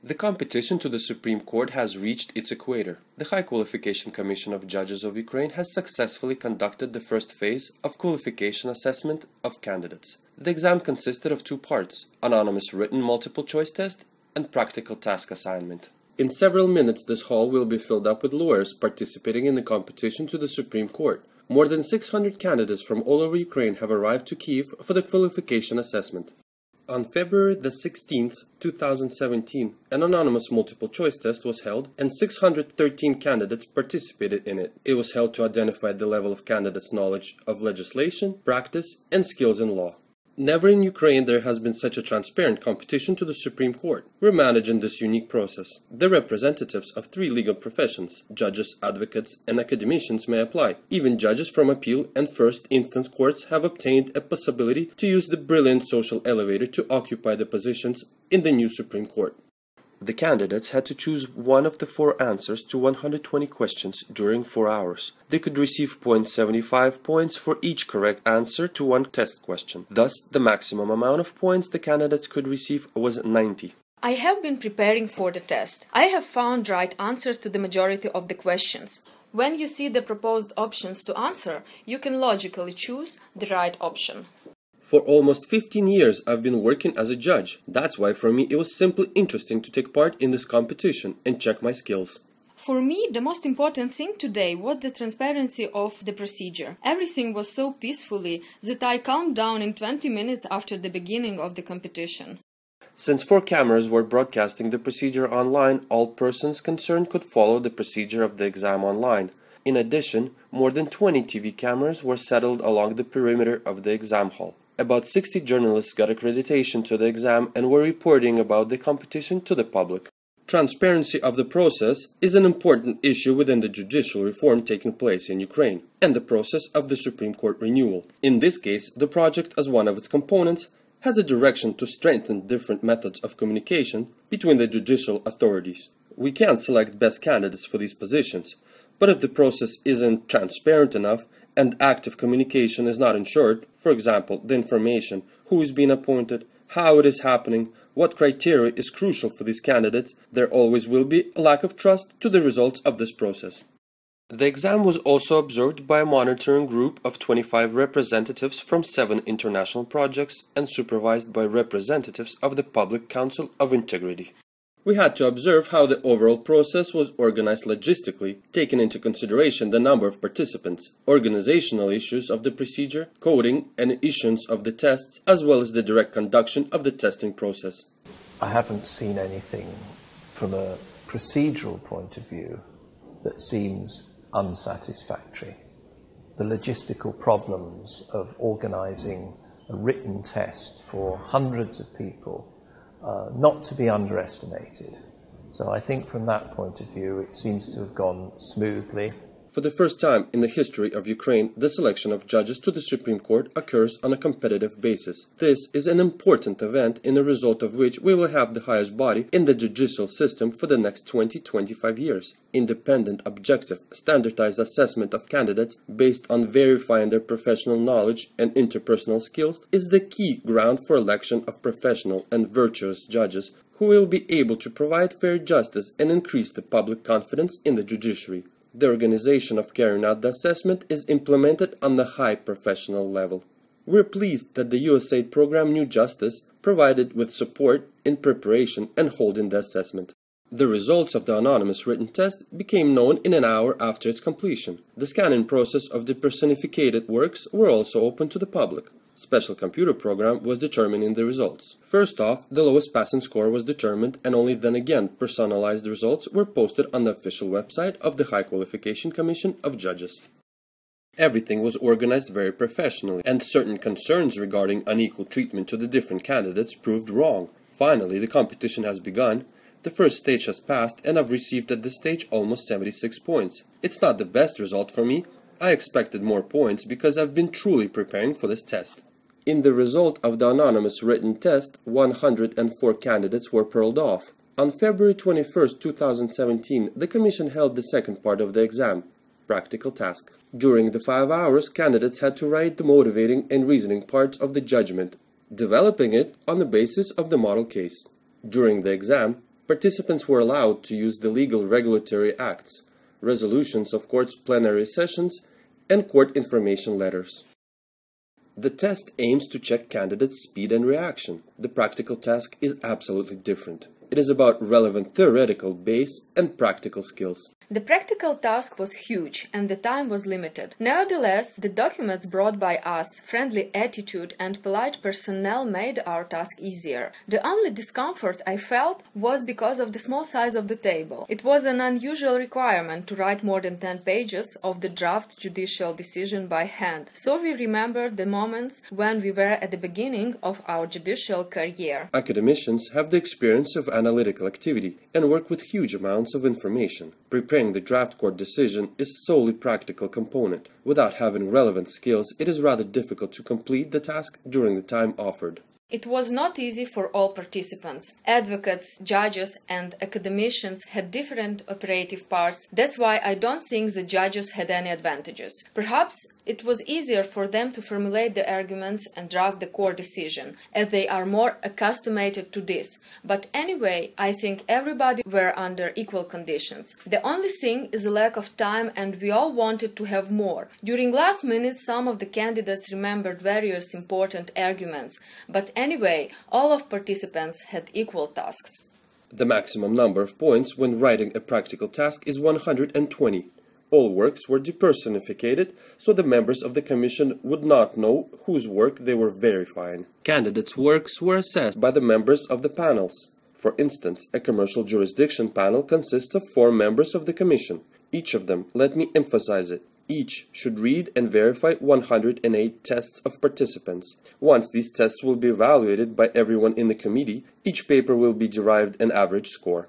The competition to the Supreme Court has reached its equator. The High Qualification Commission of Judges of Ukraine has successfully conducted the first phase of qualification assessment of candidates. The exam consisted of two parts: anonymous written multiple choice test and practical task assignment. In several minutes, this hall will be filled up with lawyers participating in the competition to the Supreme Court. More than 600 candidates from all over Ukraine have arrived to Kyiv for the qualification assessment. On February the 16th, 2017, an anonymous multiple choice test was held and 613 candidates participated in it. It was held to identify the level of candidates' knowledge of legislation, practice, and skills in law. Never in Ukraine there has been such a transparent competition to the Supreme Court. We're managing this unique process. The representatives of three legal professions, judges, advocates, and academicians may apply. Even judges from appeal and first instance courts have obtained a possibility to use the brilliant social elevator to occupy the positions in the new Supreme Court. The candidates had to choose one of the four answers to 120 questions during 4 hours. They could receive 0.75 points for each correct answer to one test question. Thus, the maximum amount of points the candidates could receive was 90. I have been preparing for the test. I have found right answers to the majority of the questions. When you see the proposed options to answer, you can logically choose the right option. For almost 15 years I've been working as a judge. That's why for me it was simply interesting to take part in this competition and check my skills. For me, the most important thing today was the transparency of the procedure. Everything was so peacefully that I count down in 20 minutes after the beginning of the competition. Since 4 cameras were broadcasting the procedure online, all persons concerned could follow the procedure of the exam online. In addition, more than 20 TV cameras were settled along the perimeter of the exam hall. About 60 journalists got accreditation to the exam and were reporting about the competition to the public. Transparency of the process is an important issue within the judicial reform taking place in Ukraine and the process of the Supreme Court renewal. In this case, the project, as one of its components, has a direction to strengthen different methods of communication between the judicial authorities. We can't select best candidates for these positions, but if the process isn't transparent enough and active communication is not ensured, for example, the information, who is being appointed, how it is happening, what criteria is crucial for these candidates, there always will be a lack of trust to the results of this process. The exam was also observed by a monitoring group of 25 representatives from 7 international projects and supervised by representatives of the Public Council of Integrity. We had to observe how the overall process was organized logistically, taking into consideration the number of participants, organizational issues of the procedure, coding and issuance of the tests, as well as the direct conduction of the testing process. I haven't seen anything from a procedural point of view that seems unsatisfactory. The logistical problems of organizing a written test for hundreds of people not to be underestimated. So I think from that point of view, it seems to have gone smoothly. For the first time in the history of Ukraine, the selection of judges to the Supreme Court occurs on a competitive basis. This is an important event, in the result of which we will have the highest body in the judicial system for the next 20-25 years. Independent, objective, standardized assessment of candidates based on verifying their professional knowledge and interpersonal skills is the key ground for election of professional and virtuous judges who will be able to provide fair justice and increase the public confidence in the judiciary. The organization of carrying out the assessment is implemented on the high professional level. We're pleased that the USAID program New Justice provided with support in preparation and holding the assessment. The results of the anonymous written test became known in an hour after its completion. The scanning process of the personificated works were also open to the public. Special computer program was determining the results. First off, the lowest passing score was determined, and only then again personalized results were posted on the official website of the High Qualification Commission of Judges. Everything was organized very professionally, and certain concerns regarding unequal treatment to the different candidates proved wrong. Finally, the competition has begun. The first stage has passed, and I've received at this stage almost 76 points. It's not the best result for me. I expected more points because I've been truly preparing for this test. In the result of the anonymous written test, 104 candidates were pearled off. On February 21, 2017, the Commission held the second part of the exam, practical task. During the 5 hours, candidates had to write the motivating and reasoning parts of the judgment, developing it on the basis of the model case. During the exam, Participants were allowed to use the legal regulatory acts, resolutions of court's plenary sessions, and court information letters. The test aims to check candidates' speed and reaction. The practical task is absolutely different. It is about relevant theoretical base and practical skills. The practical task was huge and the time was limited. Nevertheless, the documents brought by us, friendly attitude and polite personnel made our task easier. The only discomfort I felt was because of the small size of the table. It was an unusual requirement to write more than 10 pages of the draft judicial decision by hand, so we remembered the moments when we were at the beginning of our judicial career. Academicians have the experience of analytical activity and work with huge amounts of information. Preparing the draft court decision is solely practical component. Without having relevant skills, it is rather difficult to complete the task during the time offered. It was not easy for all participants. Advocates, judges, and academicians had different operative parts. That's why I don't think the judges had any advantages. Perhaps it was easier for them to formulate the arguments and draft the court decision, as they are more accustomed to this. But anyway, I think everybody were under equal conditions. The only thing is a lack of time, and we all wanted to have more. During last minute, some of the candidates remembered various important arguments, but anyway, all of participants had equal tasks. The maximum number of points when writing a practical task is 120. All works were depersonificated, so the members of the commission would not know whose work they were verifying. Candidates' works were assessed by the members of the panels. For instance, a commercial jurisdiction panel consists of 4 members of the commission. Each of them, let me emphasize it, each should read and verify 108 tests of participants. Once these tests will be evaluated by everyone in the committee, each paper will be derived an average score.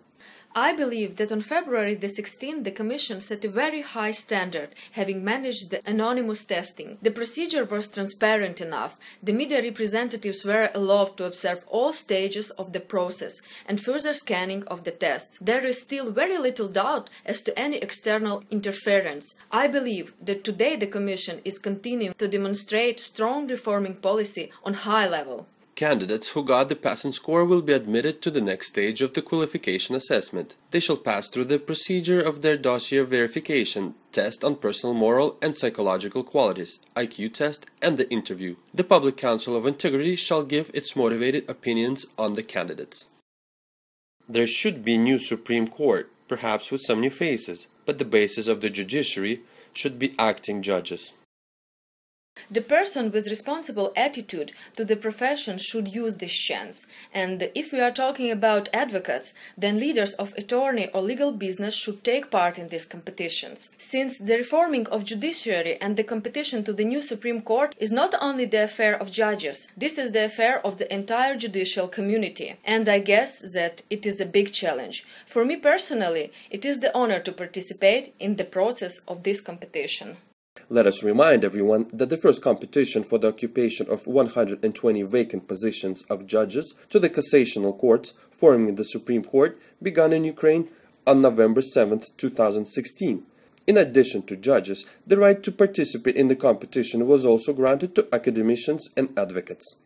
I believe that on February the 16th the Commission set a very high standard, having managed the anonymous testing. The procedure was transparent enough. The media representatives were allowed to observe all stages of the process and further scanning of the tests. There is still very little doubt as to any external interference. I believe that today the Commission is continuing to demonstrate strong reforming policy on high level. Candidates who got the passing score will be admitted to the next stage of the qualification assessment. They shall pass through the procedure of their dossier verification, test on personal, moral, and psychological qualities, IQ test, and the interview. The Public Council of Integrity shall give its motivated opinions on the candidates. There should be a new Supreme Court, perhaps with some new faces, but the basis of the judiciary should be acting judges. The person with responsible attitude to the profession should use this chance, and if we are talking about advocates, then leaders of attorney or legal business should take part in these competitions. Since the reforming of judiciary and the competition to the new Supreme Court is not only the affair of judges, this is the affair of the entire judicial community, and I guess that it is a big challenge. For me personally, it is the honor to participate in the process of this competition. Let us remind everyone that the first competition for the occupation of 120 vacant positions of judges to the cassational courts forming the Supreme Court began in Ukraine on November 7, 2016. In addition to judges, the right to participate in the competition was also granted to academicians and advocates.